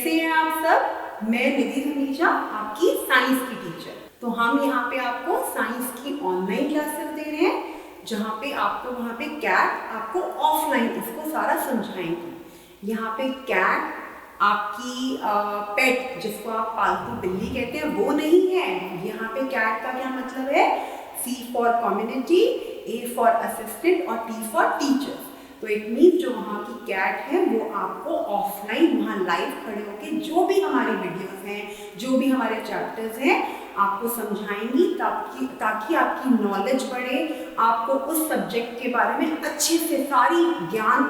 कैसे हैं आप सब? मैं निधि धमीजा, आपकी साइंस की टीचर। तो हम यहाँ पे आपको साइंस की ऑनलाइन क्लासेस दे रहे हैं, जहाँ पे आपको वहाँ पे कैट आपको ऑफलाइन उसको सारा समझाएंगे। यहाँ पे कैट आपकी पेट, जिसको आप पालतू बिल्ली कहते हैं, वो नहीं है। यहाँ पे कैट का क्या मतलब है? C for community, A for assistant और T फॉर टीचर। तो इट मीन्स जो वहाँ की कैट है वो आपको ऑफलाइन वहाँ लाइव खड़े होके जो भी हमारी वीडियोस हैं, जो भी हमारे चैप्टर्स हैं, आपको समझाएंगी ताकि आपकी नॉलेज बढ़े, आपको उस सब्जेक्ट के बारे में अच्छे से सारी ज्ञान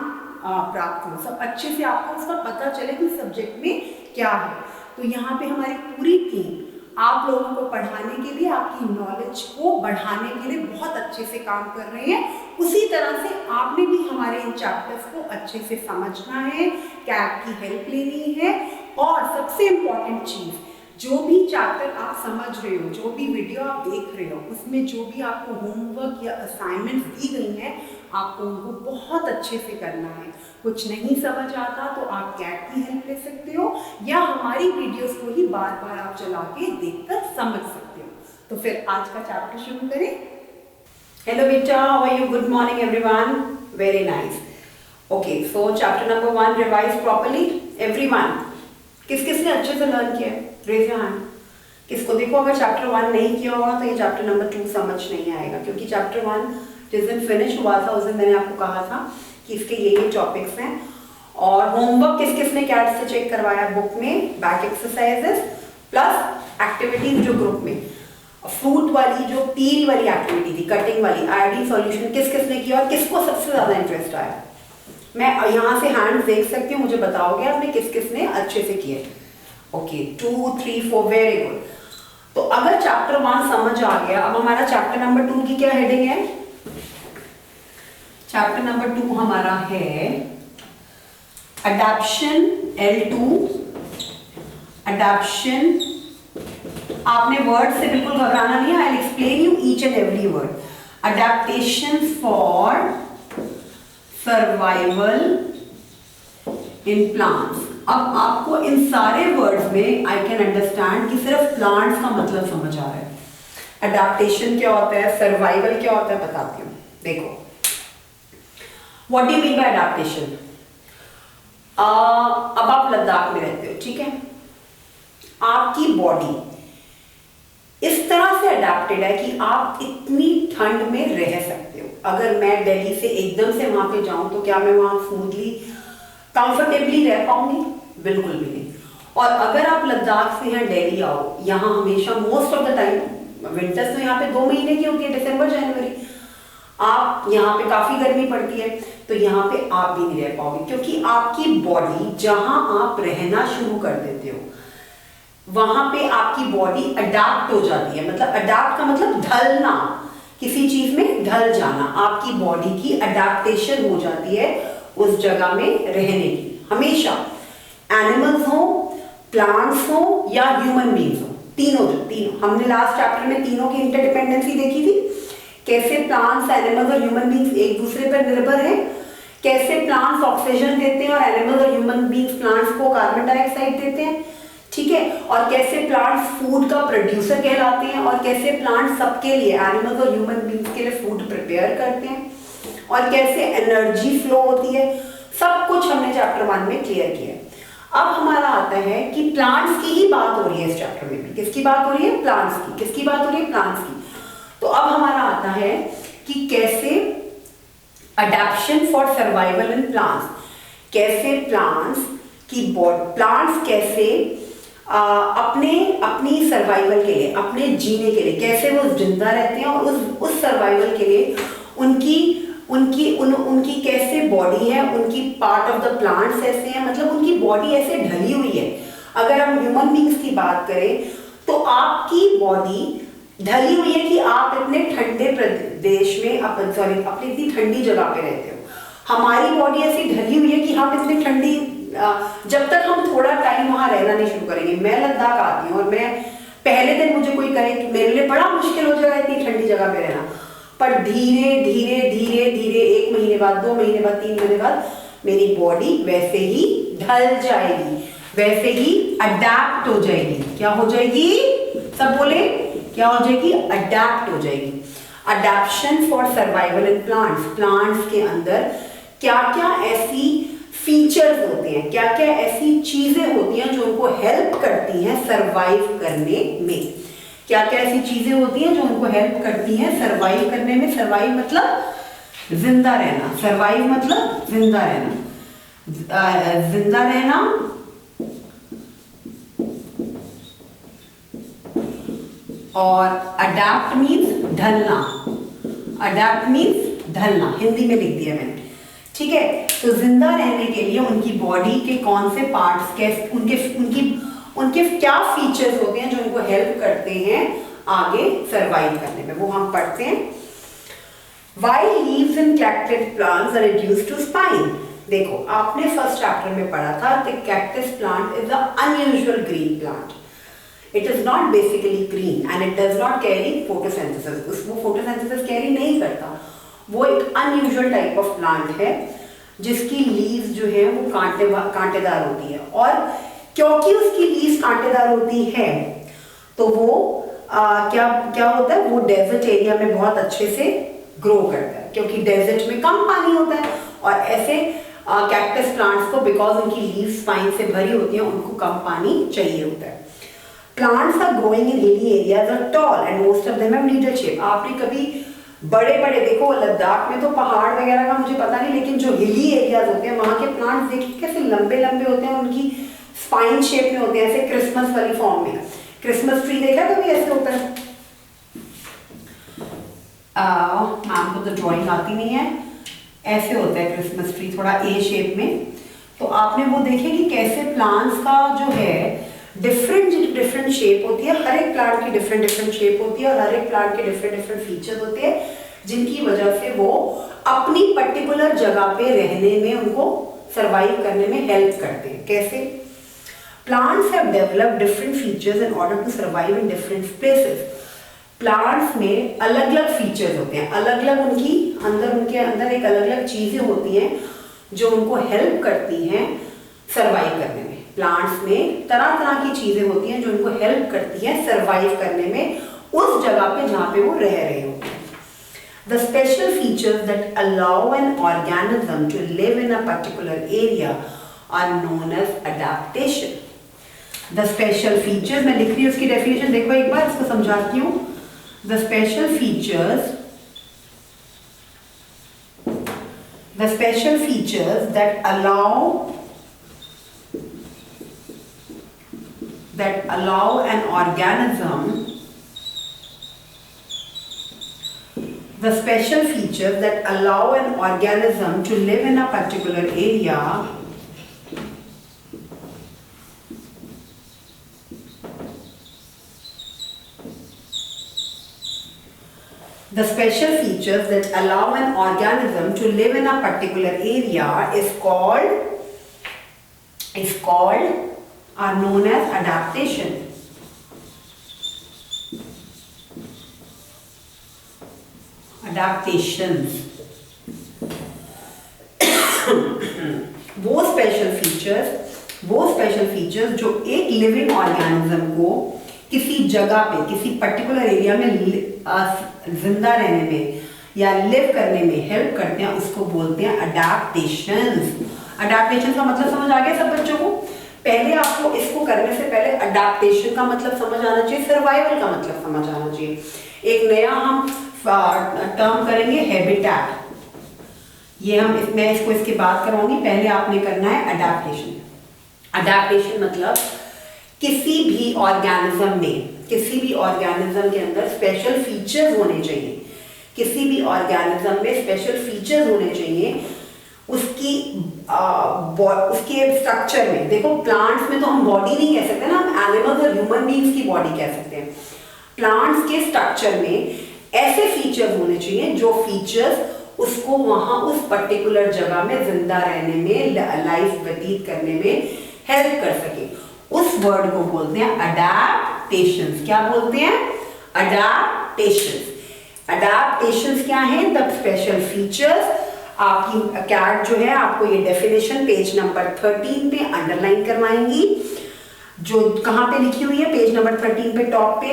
प्राप्त हो, सब अच्छे से आपको उसका पता चले कि सब्जेक्ट में क्या है। तो यहाँ पे हमारी पूरी टीम आप लोगों को पढ़ाने के लिए, आपकी नॉलेज को बढ़ाने के लिए बहुत अच्छे से काम कर रहे हैं। उसी तरह से आपने भी हमारे इन चैप्टर्स को अच्छे से समझना है, कैट की हेल्प लेनी है। और सबसे इम्पॉर्टेंट चीज़, जो भी चैप्टर आप समझ रहे हो, जो भी वीडियो आप देख रहे हो, उसमें जो भी आपको होमवर्क या असाइनमेंट्स दी गई हैं, आपको उनको बहुत अच्छे से करना है। कुछ नहीं समझ आता तो आप कैट की हेल्प ले सकते हो, या हमारी वीडियोस को ही बार बार आप चला के देखकर समझ सकते हो। तो फिर आज का चैप्टर शुरू करें। हेलो बेटा, how are you? Good morning everyone. Very nice. Okay, so chapter number 1 revise properly everyone. किस किस ने अच्छे से लर्न किया है? Raise your hand. किसको? देखो, अगर चैप्टर 1 नहीं किया होगा तो ये चैप्टर नंबर 2 समझ नहीं आएगा, क्योंकि चैप्टर 1 जिस दिन फिनिश हुआ था उस दिन मैंने आपको कहा था कि इसके ये टॉपिक्स हैं। और होमवर्क किस किस ने कैट से चेक करवाया बुक में, बैक एक्सरसाइजेस प्लस एक्टिविटीज जो ग्रुप में, फ्रूट वाली जो पील वाली एक्टिविटी थी, कटिंग वाली, आयोडीन सॉल्यूशन, किस किस ने किया और किसको सबसे ज्यादा इंटरेस्ट आया? मैं यहाँ से हैंड देख सकती हूँ, मुझे बताओगे आपने किस किस ने अच्छे से किए। Okay, 2, 3, 4, very good. तो अगर चैप्टर 1 समझ आ गया, अब हमारा चैप्टर नंबर 2 की क्या हेडिंग है? चैप्टर नंबर 2 हमारा है अडैप्शन, L2 अडैप्शन। आपने वर्ड से बिल्कुल घबराना नहीं है, I will explain you each and every word. Adaptation for survival in plants. अब आपको इन सारे वर्ड्स में आई कैन अंडरस्टैंड कि सिर्फ प्लांट्स का मतलब समझ आ रहा है। अडैप्टेशन क्या होता है, सर्वाइवल क्या होता है, बताती हूँ। देखो, what do you mean by adaptation? अब आप लद्दाख में रहते हो, ठीक है? आपकी बॉडी इस तरह से अडैप्टेड है कि आप इतनी ठंड में रह सकते हो। अगर मैं दिल्ली से एकदम से वहां पे जाऊं तो क्या मैं वहां स्मूथली कंफर्टेबली रह पाऊंगी? बिल्कुल भी नहीं। और अगर आप लद्दाख से यहाँ दिल्ली आओ, यहाँ हमेशा most of the time winters तो यहाँ पे 2 महीने की होती है, दिसंबर जनवरी, आप यहाँ पे काफी गर्मी पड़ती है, तो यहाँ पे आप भी नहीं रह पाओगे, क्योंकि आपकी बॉडी जहां आप रहना शुरू कर देते हो वहां पे आपकी बॉडी अडैप्ट हो जाती है। मतलब अडैप्ट का मतलब ढलना, किसी चीज में ढल जाना। आपकी बॉडी की अडैप्टेशन हो जाती है उस जगह में रहने की। हमेशा एनिमल्स हो, प्लांट्स हो या ह्यूमन बींग्स हो, तीनों हमने लास्ट चैप्टर में तीनों की इंटरडिपेंडेंसी देखी थी। कैसे प्लांट्स, एनिमल्स और ह्यूमन बींग्स एक दूसरे पर निर्भर हैं, कैसे प्लांट्स ऑक्सीजन देते हैं और एनिमल्स और ह्यूमन बींग्स प्लांट्स को कार्बन डाइऑक्साइड देते हैं, ठीक है? और कैसे प्लांट्स फूड का प्रोड्यूसर कहलाते हैं, और कैसे प्लांट्स सबके लिए, एनिमल्स और ह्यूमन बींग्स के लिए फूड प्रिपेयर करते हैं, और कैसे एनर्जी फ्लो होती है। सब कुछ हमने चैप्टर 1 में क्लियर किया है। अब हमारा आता है कि प्लांट्स की ही बात हो रही है इस चैप्टर में भी। किसकी बात हो रही है? प्लांट्स की। किसकी बात हो रही है? प्लांट्स की। तो अब हमारा आता है कि कैसे अडैप्शन फॉर सर्वाइवल इन प्लांट्स, कैसे प्लांट्स कैसे अपनी सर्वाइवल के लिए, अपने जीने के लिए कैसे वो जिंदा रहते हैं, और उस सर्वाइवल के लिए उनकी कैसे बॉडी है, उनकी पार्ट ऑफ द प्लांट्स ऐसे हैं, मतलब उनकी बॉडी ऐसे ढली हुई है। अगर हम ह्यूमन बींग्स की बात करें तो आपकी बॉडी ढली हुई है कि आप इतने ठंडे प्रदेश में, अपनी इतनी ठंडी जगह पे रहते हो। हमारी बॉडी ऐसी ढली हुई है कि हम इतनी ठंडी, जब तक हम थोड़ा टाइम वहां रहना नहीं शुरू करेंगे। मैं लद्दाख आती हूँ और मैं पहले दिन मुझे कोई कहे कि मेरे लिए बड़ा मुश्किल हो जाएगा इतनी ठंडी जगह पे रहना, पर धीरे धीरे धीरे धीरे 1 महीने बाद, 2 महीने बाद, 3 महीने बाद मेरी बॉडी वैसे ही ढल जाएगी। वैसे ही अडेप्ट हो जाएगी। क्या हो जाएगी? सब बोले, क्या हो जाएगी? अडेप्ट हो जाएगी। Adaptation for survival in plants, plants के अंदर क्या क्या ऐसी फीचर्स होते हैं, क्या क्या ऐसी चीजें होती हैं जो उनको हेल्प करती हैं सरवाइव करने में। क्या क्या ऐसी चीजें होती हैं जो उनको हेल्प करती हैं सरवाइव करने में। सरवाइव मतलब जिंदा रहना, सरवाइव मतलब जिंदा रहना, जिंदा रहना और अडेप्ट मीन्स ढलना, अडेप्ट मीन्स ढलना, हिंदी में लिख दिया मैंने, ठीक है। तो जिंदा रहने के लिए उनकी बॉडी के कौन से पार्ट्स के उनके क्या फीचर्स होते हैं जो उनको हेल्प करते हैं आगे सरवाइव करने में, वो हम पढ़ते हैं। Why leaves in cactus plants are reduced to spine? देखो आपने फर्स्ट चैप्टर में पढ़ा था कि cactus plant is an unusual green plant. It is not basically green and it does not carry photosynthesis. वो photosynthesis कैरी नहीं करता। वो एक unusual type of plant है जिसकी लीव्स जो है वो कांटेदार होती है, और क्योंकि उसकी लीव्स कांटेदार होती है तो वो क्या होता है, वो डेजर्ट एरिया में बहुत अच्छे से ग्रो करता है, क्योंकि डेजर्ट में कम पानी होता है। और ऐसे कैक्टस प्लांट्स को बिकॉज उनकी लीव्स स्पाइन से भरी होती हैं, उनको कम पानी चाहिए होता है। Plants are growing in hilly areas are tall and most of them have needle shape. आपने कभी बड़े बड़े देखो, लद्दाख में तो पहाड़ वगैरह का मुझे पता नहीं, लेकिन जो हिली एरियाज होते हैं वहां के प्लांट्स देखिए कैसे लंबे लंबे होते हैं, उनकी स्पाइन शेप में होते हैं, ऐसे क्रिसमस वाली फॉर्म में। क्रिसमस ट्री देखा कभी ऐसे होता है? मैम को तो ड्राइंग आती नहीं है, ऐसे होता है क्रिसमस ट्री, थोड़ा ए शेप में। तो आपने वो देखे कि कैसे प्लांट्स का जो है डिफरेंट शेप होती है, हर एक प्लांट की डिफरेंट शेप होती है और हर एक प्लांट के डिफरेंट फीचर्स होते हैं, जिनकी वजह से वो अपनी पर्टिकुलर जगह पे रहने में, उनको सरवाइव करने में हेल्प करते हैं। कैसे? Plants have developed different features in order to survive in different places. Plants में अलग अलग फीचर्स होते हैं, अलग अलग उनके अंदर एक अलग अलग चीजें होती हैं जो उनको हेल्प करती हैं सरवाइव करने में। प्लांट्स में तरह तरह की चीजें होती हैं जो उनको हेल्प करती हैं सरवाइव करने में उस जगह पे जहां पे वो रह रहे होते हैं। The special features that allow an organism to live in a particular area are known as adaptation. The special features, मैं लिख रही हूँ उसकी डेफिनेशन, देखो एक बार इसको समझाती हूँ। The special features that allow an organism, the special features that allow an organism to live in a particular area The special features that allow an organism to live in a particular area are known as adaptation. Adaptations. वो special features जो एक living organism को किसी जगह पे, किसी particular area में जिंदा रहने में या लिव करने में हेल्प करते हैं, उसको बोलते हैं अडैप्टेशंस। अडैप्टेशन का मतलब समझ आ गया सब बच्चों को? पहले आपको इसको करने से पहले अडैप्टेशन का मतलब समझ आना चाहिए, सर्वाइवल का मतलब समझ आना चाहिए। एक नया हम टर्म करेंगे हैबिटेट, ये मैं इसको इसके बाद कराऊंगी, पहले आपने करना है अडैप्टेशन। अडैप्टेशन मतलब किसी भी ऑर्गेनिज्म के अंदर स्पेशल फीचर्स होने चाहिए, किसी भी ऑर्गेनिज्म में स्पेशल फीचर्स होने चाहिए उसके स्ट्रक्चर में। देखो प्लांट्स में तो हम बॉडी नहीं कह सकते ना, हम एनिमल्स और ह्यूमन बीइंग्स की बॉडी कह सकते हैं। प्लांट्स के स्ट्रक्चर में ऐसे फीचर्स होने चाहिए जो फीचर्स उसको वहां उस पर्टिकुलर जगह में जिंदा रहने में, लाइफ व्यतीत करने में हेल्प कर सके। उस वर्ड को बोलते हैं अडैप्टेशंस। क्या बोलते हैं? अडैप्टेशंस। अडैप्टेशंस क्या है? द स्पेशल फीचर्स आपकी कैट जो है आपको ये डेफिनेशन पेज नंबर 13 पे अंडरलाइन करवाएंगी, जो कहाँ पे लिखी हुई है, पेज नंबर 13 पे टॉप पे,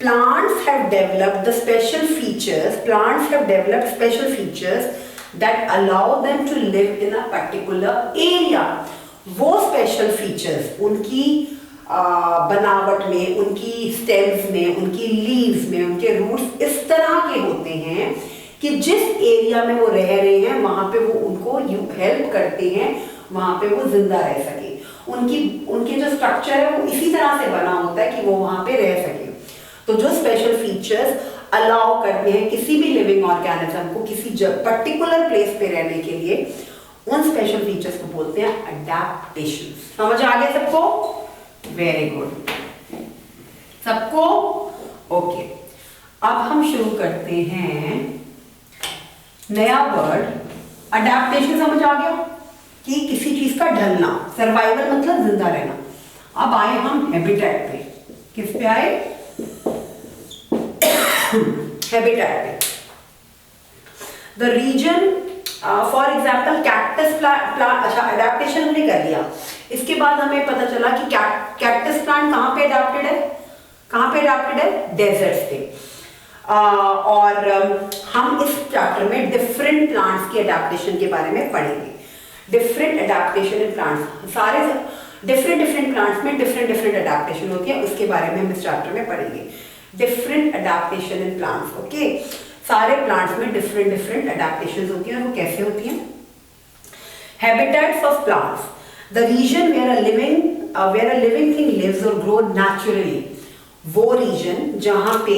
plants have developed the special features, plants have developed special features that allow them to live in a particular area. वो स्पेशल फीचर्स उनकी बनावट में, उनकी स्टेम्स में, उनकी लीव्स में, उनके रूट्स इस तरह के होते हैं कि जिस एरिया में वो रह रहे हैं वहां पे वो उनको हेल्प करते हैं, वहां पे वो जिंदा रह सके। उनके जो स्ट्रक्चर है वो इसी तरह से बना होता है कि वो वहां पे रह सके। तो जो स्पेशल फीचर्स अलाउ करते हैं किसी भी लिविंग ऑर्गेनिज्म को किसी पर्टिकुलर प्लेस पे रहने के लिए, उन स्पेशल फीचर्स को बोलते हैं अडैप्टेशन। समझ आ गया सबको? वेरी गुड सबको। ओके, अब हम शुरू करते हैं नया वर्ड अडैप्टेशन। समझ आ गया कि किसी चीज का ढलना, सर्वाइवल मतलब जिंदा रहना। अब आए हम हैबिटेट पे। किस पे आए? हैबिटेट पे। The reason for example cactus plant. अच्छा, अडेप्टेशन हमने कर लिया। इसके बाद हमें पता चला कि कैक्टस प्लांट कहाँ पे अडेप्टेड है? कहाँ पे अडेप्टेड है? डेजर्ट्स पे। और हम इस चैप्टर में डिफरेंट प्लांट्स की अडेप्टेशन के बारे में पढ़ेंगे। डिफरेंट अडेप्टेशन इन प्लांट्स, सारे डिफरेंट प्लांट्स में डिफरेंट अडेप्टेशन होती है, उसके बारे में हम इस चैप्टर में पढ़ेंगे। Different adaptation in plants. Okay, सारे प्लांट्स में डिफरेंट अडेप्टेशन होती हैं। और वो कैसे होती हैं? Habitats of plants, the region where a living thing lives और ग्रो नेचुरली। वो रीजन जहां पे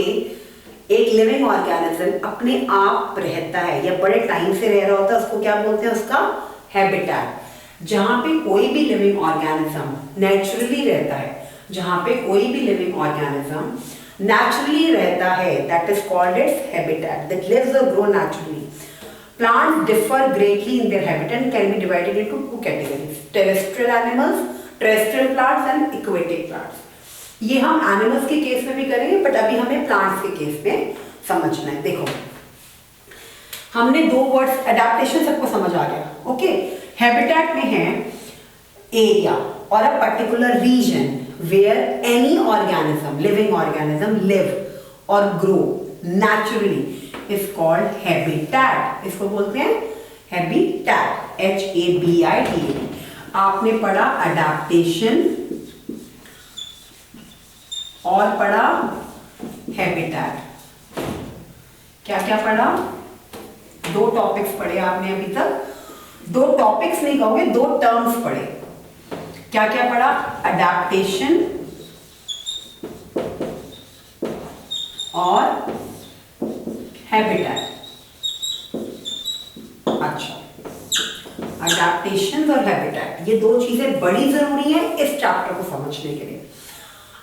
एक लिविंग ऑर्गेनिज्म अपने आप रहता है या बड़े टाइम से रह रहा होता है, उसको क्या बोलते हैं? उसका हैबिटेट। जहां पे कोई भी लिविंग ऑर्गेनिज्म नेचुरली रहता है, जहां पे कोई भी लिविंग ऑर्गेनिज्म naturally रहता है, that is called its habitat, that lives or grow naturally. Plants differ greatly in their habitat and can be divided into two categories: terrestrial animals, terrestrial plants and aquatic plants. ये हम animals के case में भी करेंगे, but अभी हमें plants के case में समझना है। देखो, हमने दो वर्ड्स, अडेप्टेशन सबको समझ आ गया। ओके, हैबिटेट में है एरिया और a particular region where any organism, living organism live or grow naturally is called habitat. इसको बोलते हैं habitat, HABITAT। आपने पढ़ा अडेप्टेशन और पढ़ा हैबिटेट। क्या क्या पढ़ा? दो टॉपिक्स पढ़े आपने अभी तक। दो टॉपिक्स नहीं कहोगे, दो टर्म्स पढ़े। क्या क्या पढ़ा? अडेप्टेशन और हैबिटेट। अच्छा, अडेप्टेशन और हैबिटेट, ये दो चीजें बड़ी जरूरी है इस चैप्टर को समझने के लिए।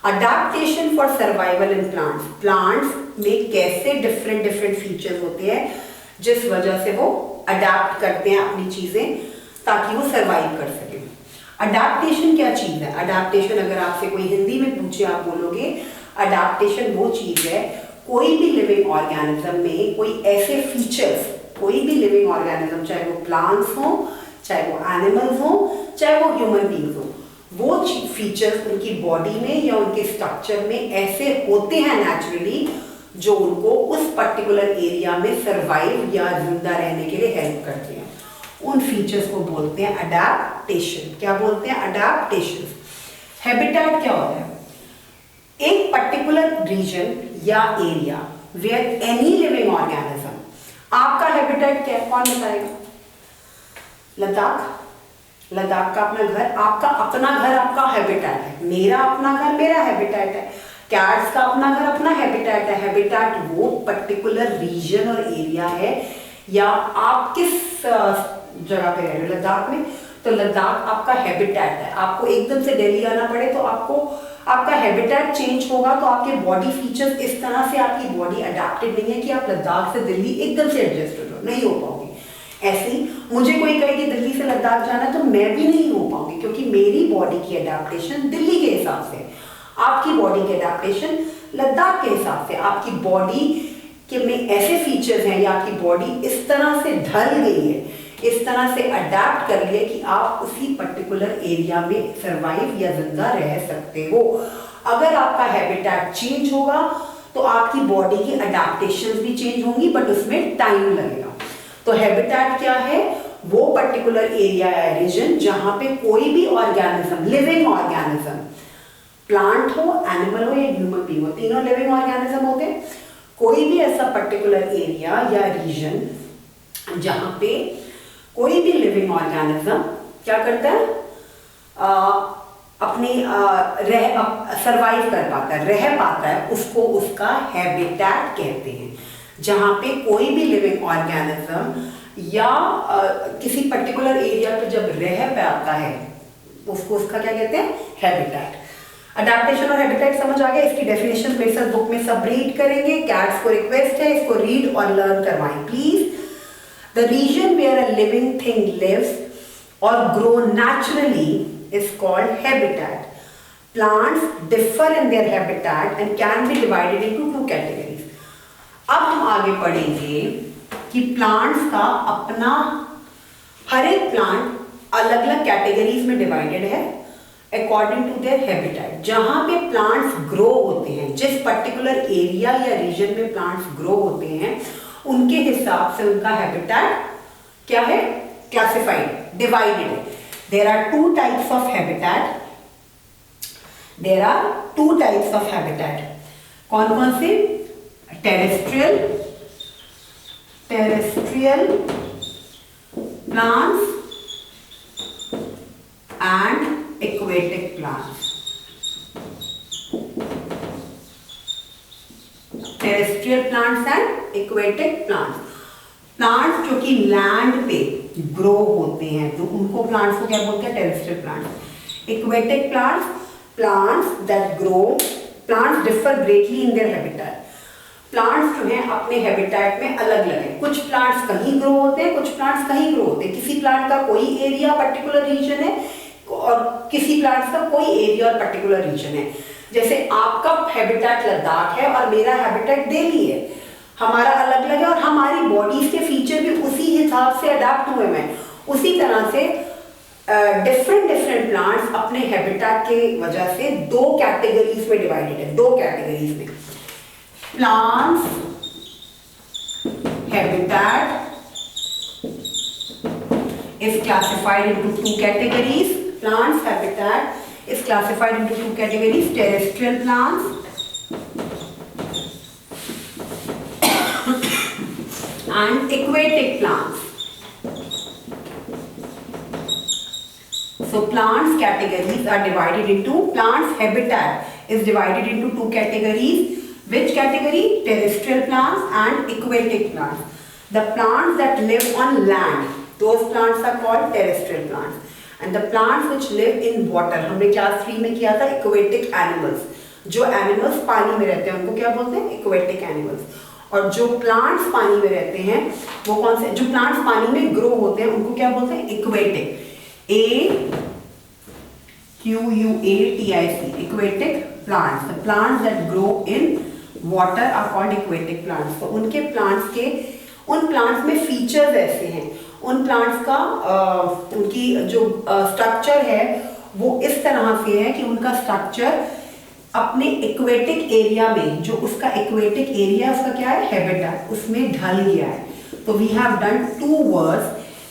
Adaptation for survival in plants, plants में कैसे डिफरेंट फीचर्स होते हैं जिस वजह से वो अडेप्ट करते हैं अपनी चीजें ताकि वो सर्वाइव कर सके। अडेप्टेशन क्या चीज है? अडेप्टेशन अगर आपसे कोई हिंदी में पूछे, आप बोलोगे अडेप्टेशन वो चीज है, कोई भी लिविंग ऑर्गेनिज्म में कोई ऐसे फीचर्स, कोई भी लिविंग ऑर्गेनिज्म, चाहे वो प्लांट्स हो, चाहे वो एनिमल्स हो, चाहे वो ह्यूमन बींग्स हो, वो फीचर्स उनकी बॉडी में या उनके स्ट्रक्चर में ऐसे होते हैं नेचुरली जो उनको उस पर्टिकुलर एरिया में सर्वाइव या जिंदा रहने के लिए हेल्प करते हैं। उन फीचर्स को बोलते हैं अडेप्टेशन। क्या बोलते हैं? अडेप्टेशन। हैबिटेट क्या होता है? एक पर्टिकुलर रीजन या area where any living organism. आपका हैबिटेट क्या है? कौन बताएगा? लद्दाख, लद्दाख का अपना घर, आपका अपना घर आपका हैबिटेट है। मेरा अपना घर मेरा हैबिटेट है। कैट्स का अपना घर अपना हैबिटेट है। हैबिटेट वो पर्टिकुलर रीजन और एरिया है, या आप किस जगह पे रह रहे हो? लद्दाख में, तो लद्दाख आपका हैबिटेट है। आपको एकदम से दिल्ली आना पड़े तो आपको आपका हैबिटेट चेंज होगा, तो आपके बॉडी फीचर्स इस तरह से, आपकी बॉडी अडेप्टेड नहीं है कि आप लद्दाख से दिल्ली एकदम से एडजस्ट हो जाओ, नहीं हो पाओगे। ऐसे ही मुझे कोई कहे कि दिल्ली से लद्दाख जाना, तो मैं भी नहीं हो पाऊंगी, क्योंकि मेरी बॉडी की अडेप्टेशन दिल्ली के हिसाब से, आपकी बॉडी की अडेप्टेशन लद्दाख के हिसाब से। आपकी बॉडी कि में ऐसे फीचर्स हैं या आपकी बॉडी इस तरह से ढल गई है, इस तरह से अडेप्ट कर लिया कि आप उसी पर्टिकुलर एरिया में सर्वाइव या जिंदा रह सकते हो। अगर आपका हैबिटेट चेंज होगा तो आपकी बॉडी की अडेप्टेशंस भी चेंज होंगी, बट उसमें टाइम लगेगा। तो हैबिटेट क्या है? वो पर्टिकुलर एरिया या रीजन जहां पे कोई भी ऑर्गेनिज्म, लिविंग ऑर्गेनिज्म, प्लांट हो, एनिमल हो या ह्यूमन बीइंग हो, तीनों लिविंग ऑर्गेनिज्म हो गए, कोई भी ऐसा पर्टिकुलर एरिया या रीजन जहां पे कोई भी लिविंग ऑर्गेनिज्म क्या करता है, अपनी सरवाइव कर पाता है, रह पाता है, उसको उसका हैबिटेट कहते हैं। जहां पे कोई भी लिविंग ऑर्गेनिज्म या किसी पर्टिकुलर एरिया पे जब रह पाता है उसको उसका क्या कहते हैं? हैबिटेट। अडैप्टेशन और हैबिटेट समझ आ गया? इसकी डेफिनेशन मेरे साथ बुक में सब रीड करेंगे। कैट्स को रिक्वेस्ट है इसको रीड और लर्न करवाएं please. The region where a living thing lives or grow naturally is called habitat. Plants differ in their habitat and can be divided into two categories. अब हम आगे पढ़ेंगे कि प्लांट्स का अपना, हर एक प्लांट अलग अलग कैटेगरीज में डिवाइडेड है अकॉर्डिंग टू देयर हैबिटेट। जहां पे प्लांट्स ग्रो होते हैं, जिस पर्टिकुलर एरिया या रीजन में प्लांट्स ग्रो होते हैं, उनके हिसाब से उनका हैबिटेट क्या है? Classified, divided. There are two types of habitat. There are two types of habitat. कौन-कौन से? Terrestrial plants and aquatic plants. Terrestrial plants and aquatic plants. Plants जो कि लैंड पे ग्रो होते हैं तो उनको प्लांट्स को क्या बोलते हैं? Terrestrial plants. Aquatic plants, plants that grow, plants differ greatly in their habitat. Plants जो हैं अपने हैबिटेट में अलग अलग हैं। कुछ प्लांट्स कहीं ग्रो होते हैं, कुछ प्लांट्स कहीं ग्रो होते हैं। किसी प्लांट का कोई एरिया पर्टिकुलर रीजन है और किसी प्लांट्स का कोई एरिया और पर्टिकुलर रीजन है। जैसे आपका हैबिटेट लद्दाख है और मेरा हैबिटेट दिल्ली है, हमारा अलग अलग है और हमारी बॉडीज के फीचर भी उसी हिसाब से अडेप्ट हुए हैं। उसी तरह से डिफरेंट प्लांट्स अपने हैबिटेट के वजह से दो कैटेगरीज में डिवाइडेड है। दो कैटेगरीज में plants habitat is classified into two categories. Plants habitat is classified into two categories: terrestrial plants and aquatic plants. So plants categories are divided into, plants habitat is divided into two categories. Which category? Terrestrial plants and aquatic plants. The plants that live on land, those plants are called terrestrial plants. And the plants which live in water, हमने class 3 में किया था aquatic animals. जो animals पानी में रहते हैं उनको क्या बोलते हैं? Aquatic animals. और जो प्लांट्स पानी में रहते हैं वो कौन से? जो प्लांट्स पानी में ग्रो होते हैं उनको क्या बोलते हैं? Aquatic. AQUATIC, aquatic plants. The plants that grow in water are called aquatic plants. तो उनके प्लांट्स के, उन प्लांट्स में फीचर्स ऐसे हैं, उन प्लांट्स का उनकी जो स्ट्रक्चर है वो इस तरह से है कि उनका स्ट्रक्चर अपने एक्वेटिक एरिया में, जो उसका एक्वेटिक एरिया उसका क्या है? हैबिटेट, उसमें ढल गया है। तो we have done two words,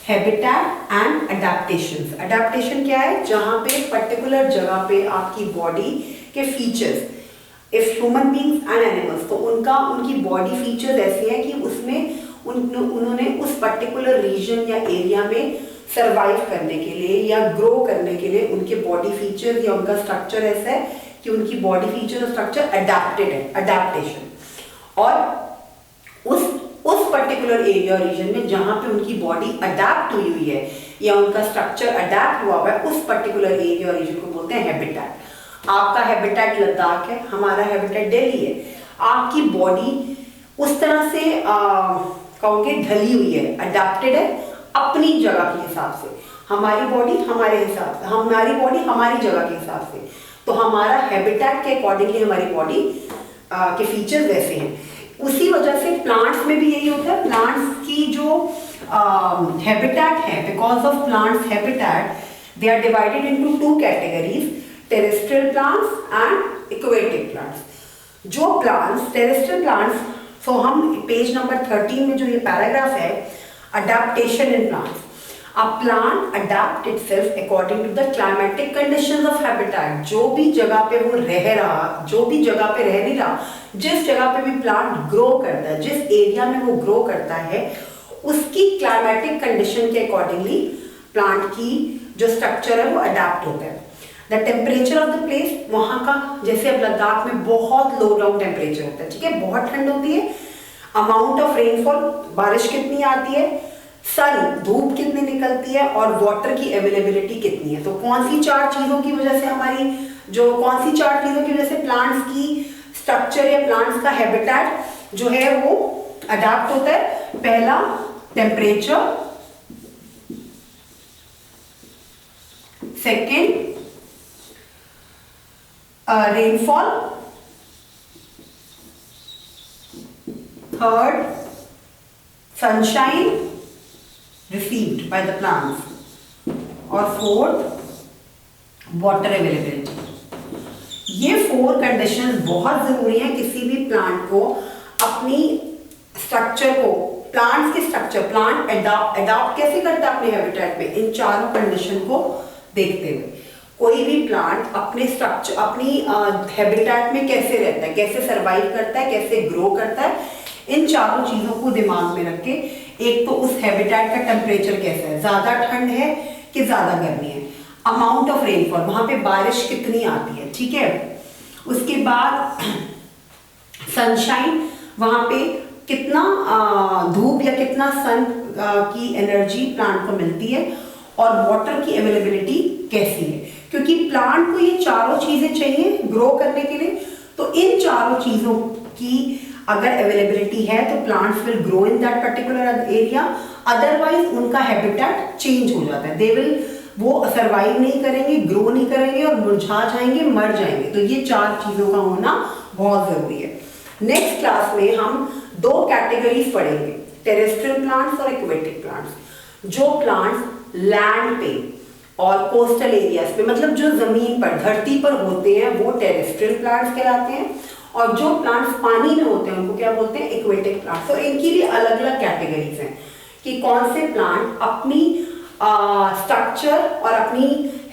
habitat and adaptation. Adaptation क्या है? जहां पे पर्टिकुलर जगह पे आपकी बॉडी के features, if human beings and animals, तो उनकी बॉडी फीचर्स ऐसे हैं कि उसमें उन्होंने उस पर्टिकुलर रीजन या एरिया में सर्वाइव करने के लिए या ग्रो करने के लिए उनके बॉडी फीचर्स या उनका स्ट्रक्चर ऐसा है कि उनकी बॉडी फीचर और स्ट्रक्चर अडेप्टेड है, अडेप्टेशन। और उस पर्टिकुलर एरिया रीजन में जहां पे उनकी बॉडी अडेप्ट हुई है या उनका स्ट्रक्चर अडेप्ट हुआ है, उस पर्टिकुलर एरिया रीजन को बोलते हैं हैबिटेट। आपका हैबिटेट लद्दाख है, हमारा हैबिटेट दिल्ली है। आपकी बॉडी उस तरह से कहोगे ढली हुई है, अडेप्टेड है अपनी जगह के हिसाब से। हमारी बॉडी हमारे हिसाब से, हमारी बॉडी हमारी जगह के हिसाब से। तो हमारा हैबिटेट के अकॉर्डिंगली हमारी बॉडी के फीचर्स वैसे हैं। उसी वजह से प्लांट्स में भी यही होता है, प्लांट्स की जो हैबिटेट है, because of plants habitat they are divided into two categories, terrestrial plants and aquatic plants. जो प्लांट्स टेरेस्ट्रियल प्लांट्स, सो हम पेज नंबर 13 में जो ये पैराग्राफ है, adaptation in plants, A plant adapt itself according to the climatic conditions of habitat। जो भी जगह पे वो रह रहा, जो भी जगह पे रह नहीं रहा, जिस जगह पे भी प्लांट ग्रो करता है, जिस एरिया में वो ग्रो करता है, उसकी क्लाइमेटिक कंडीशन के अकॉर्डिंगली प्लांट की जो स्ट्रक्चर है वो अडेप्ट होता है। The temperature of the place, वहाँ का, जैसे अब लद्दाख में बहुत लो डाउन टेम्परेचर होता है, ठीक है, बहुत ठंड होती है। अमाउंट ऑफ रेनफॉल, बारिश कितनी आती है, सन, धूप कितनी निकलती है, और वाटर की अवेलेबिलिटी कितनी है। तो कौन सी चार चीजों की वजह से हमारी कौन सी चार चीजों की वजह से प्लांट्स की स्ट्रक्चर या प्लांट्स का हैबिटेट जो है वो अडैप्ट होता है। पहला temperature, second rainfall, third sunshine received by the plants, और फोर्थ वाटर अवेलेबिलिटी। ये 4 कंडीशंस बहुत जरूरी है किसी भी प्लांट को अपनी स्ट्रक्चर को, प्लांट्स की स्ट्रक्चर, प्लांट अडॉप्ट कैसे करता है अपने हैबिटेट में, इन चारों कंडीशन को देखते हुए कोई भी प्लांट अपने स्ट्रक्चर, अपनी हैबिटेट में कैसे रहता है, कैसे सर्वाइव करता है, कैसे ग्रो करता है, इन चारों चीजों को दिमाग में रख के, एक तो उस हैबिटेट का टेम्परेचर कैसा है, ज्यादा ठंड है कि ज्यादा गर्मी है, अमाउंट ऑफ रेनफॉल, वहां पे बारिश कितनी आती है, ठीक है, उसके बाद सनशाइन, वहां पे कितना धूप या कितना सन की एनर्जी प्लांट को मिलती है, और वाटर की अवेलेबिलिटी कैसी है, क्योंकि प्लांट को ये चारों चीजें चाहिए ग्रो करने के लिए। तो इन चारों चीजों की अगर अवेलेबिलिटी है तो plants will grow in that particular area, otherwise उनका हैबिटेट चेंज हो जाता है, दे विल, वो सर्वाइव नहीं करेंगे, ग्रो नहीं करेंगे और मुरझा जाएंगे, मर जाएंगे। तो ये चार चीजों का होना बहुत जरूरी है। नेक्स्ट क्लास में हम 2 कैटेगरीज पढ़ेंगे, टेरेस्ट्रियल प्लांट्स और एक्वेटिक प्लांट्स। जो प्लांट्स लैंड पे और कोस्टल एरियाज पे, मतलब जो जमीन पर, धरती पर होते हैं, वो टेरेस्ट्रियल प्लांट्स कहलाते हैं, और जो प्लांट्स पानी में होते हैं उनको क्या बोलते हैं, एक्वेटिक प्लांट्स। तो इनकी भी अलग अलग कैटेगरीज हैं कि कौन से प्लांट अपनी स्ट्रक्चर और अपनी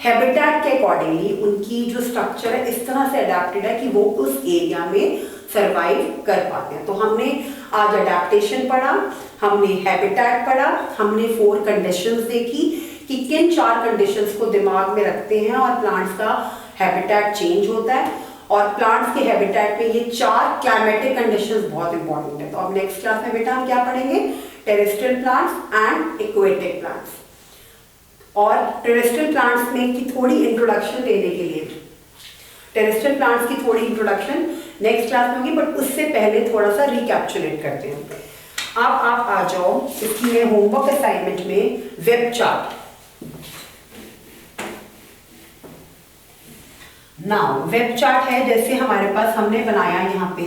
हैबिटेट के अकॉर्डिंगली, उनकी जो स्ट्रक्चर है इस तरह से अडेप्टेड है कि वो उस एरिया में सरवाइव कर पाते हैं। तो हमने आज अडेप्टेशन पढ़ा, हमने हैबिटेट पढ़ा, हमने 4 कंडीशंस देखी कि किन 4 कंडीशंस को दिमाग में रखते हैं और प्लांट्स का हैबिटेट चेंज होता है, और प्लांट्स के हैबिटेट में ये 4 क्लाइमेटिक कंडीशंस बहुत इंपॉर्टेंट है। तो अब नेक्स्ट क्लास में बेटा हम क्या पढ़ेंगे, terrestrial plants and aquatic plants. और टेरेस्ट्रियल प्लांट्स में की थोड़ी इंट्रोडक्शन देने के लिए, टेरेस्ट्रियल प्लांट्स की थोड़ी इंट्रोडक्शन नेक्स्ट क्लास में होगी, बट उससे पहले थोड़ा सा रिकैप्चुलेट करते हैं। अब आप आ जाओ इसकी होमवर्क असाइनमेंट में web chart. Now web chart है, जैसे हमारे पास हमने बनाया यहाँ पे,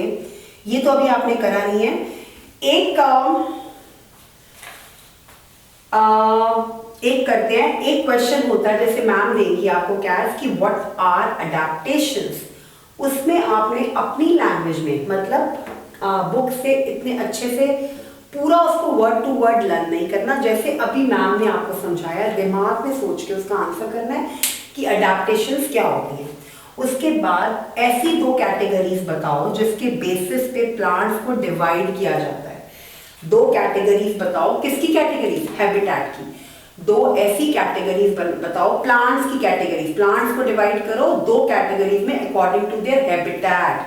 ये तो अभी आपने करा नहीं है। एक करते हैं, एक क्वेश्चन होता है, जैसे मैम देंगी आपको कैस कि व्हाट आर अडैप्टेशंस, उसमें आपने अपनी लैंग्वेज में, मतलब बुक से इतने अच्छे से पूरा उसको वर्ड टू वर्ड लर्न नहीं करना, जैसे अभी मैम ने आपको समझाया, दिमाग में सोच के उसका आंसर करना है कि अडैप्टेशंस क्या होती हैं। उसके बाद ऐसी 2 कैटेगरीज बताओ जिसके बेसिस पे प्लांट्स को डिवाइड किया जाता है। 2 कैटेगरीज बताओ, किसकी कैटेगरीज, हैबिटेट की। 2 ऐसी कैटेगरीज बताओ, प्लांट्स की कैटेगरीज, प्लांट्स को डिवाइड करो 2 कैटेगरीज में अकॉर्डिंग टू देयर हैबिटेट,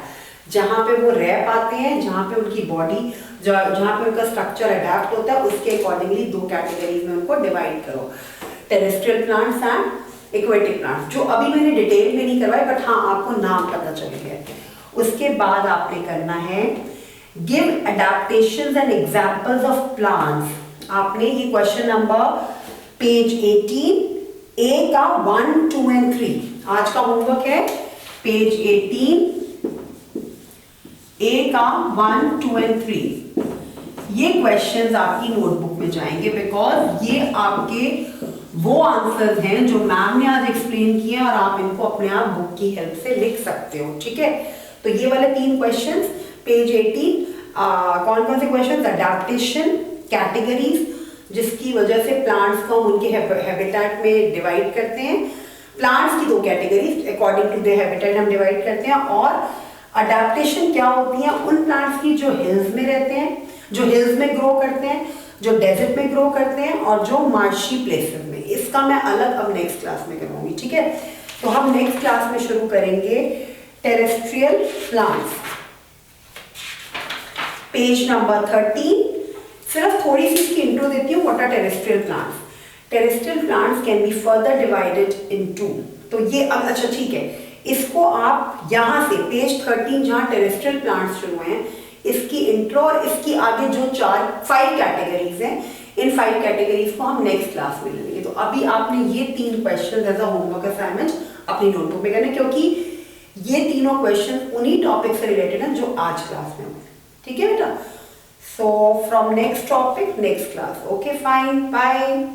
जहां पे वो रह पाते हैं, जहां पे उनकी बॉडी, जहां पे उनका स्ट्रक्चर अडैप्ट होता है, उसके अकॉर्डिंगली 2 कैटेगरीज में उनको डिवाइड करो, terrestrial plants and aquatic plants, जो अभी मैंने डिटेल में नहीं करवाए, बट हाँ आपको नाम पता चल गया। उसके बाद आपने करना है give adaptations and examples of plants. आपने ये क्वेश्चन नंबर पेज 18 ए का 1, 2 एंड 3 आज का होमवर्क है, पेज 18 ए का 1, 2 एंड 3 ये क्वेश्चंस आपकी नोटबुक में जाएंगे, बिकॉज ये आपके वो आंसर्स हैं जो मैम ने आज एक्सप्लेन किए और आप इनको अपने आप बुक की हेल्प से लिख सकते हो। ठीक है, तो ये वाले 3 क्वेश्चंस पेज 18 कौन कौन से क्वेश्चंस? अडैप्टेशन, कैटेगरीज जिसकी वजह से प्लांट्स को हम उनके हैबिटेट में डिवाइड करते हैं, प्लांट्स की 2 categories according to the habitat हम डिवाइड करते हैं, और अडैप्टेशन क्या होती है उन प्लांट्स की जो हिल्स में रहते हैं, जो हिल्स में ग्रो करते हैं, जो डेजर्ट में ग्रो करते हैं, और जो मार्शी प्लेसेस में। इसका मैं अलग अब नेक्स्ट क्लास में करवाऊंगी। ठीक है, तो हम नेक्स्ट क्लास में शुरू करेंगे टेरेस्ट्रियल प्लांट्स, पेज नंबर 13। सिर्फ थोड़ी सी इसकी इंट्रो देती हूँ। What are terrestrial plants? Terrestrial plants can be further divided in 2। तो ये अब अच्छा ठीक है, इसको आप यहाँ से पेज 13 जहाँ टेरेस्ट्रियल प्लांट्स शुरू हैं, इसकी इंट्रो और इसकी आगे जो 5 कैटेगरीज हैं, इन 5 कैटेगरीज को हम नेक्स्ट क्लास में लेंगे। तो अभी आपने ये 3 question as a homework assignment अपनी नोटबुक में करने, क्योंकि ये तीनों क्वेश्चन उन्हीं टॉपिक से रिलेटेड हैं जो आज क्लास में होंगे। ठीक है बेटा? So from next topic next class. Okay fine, bye.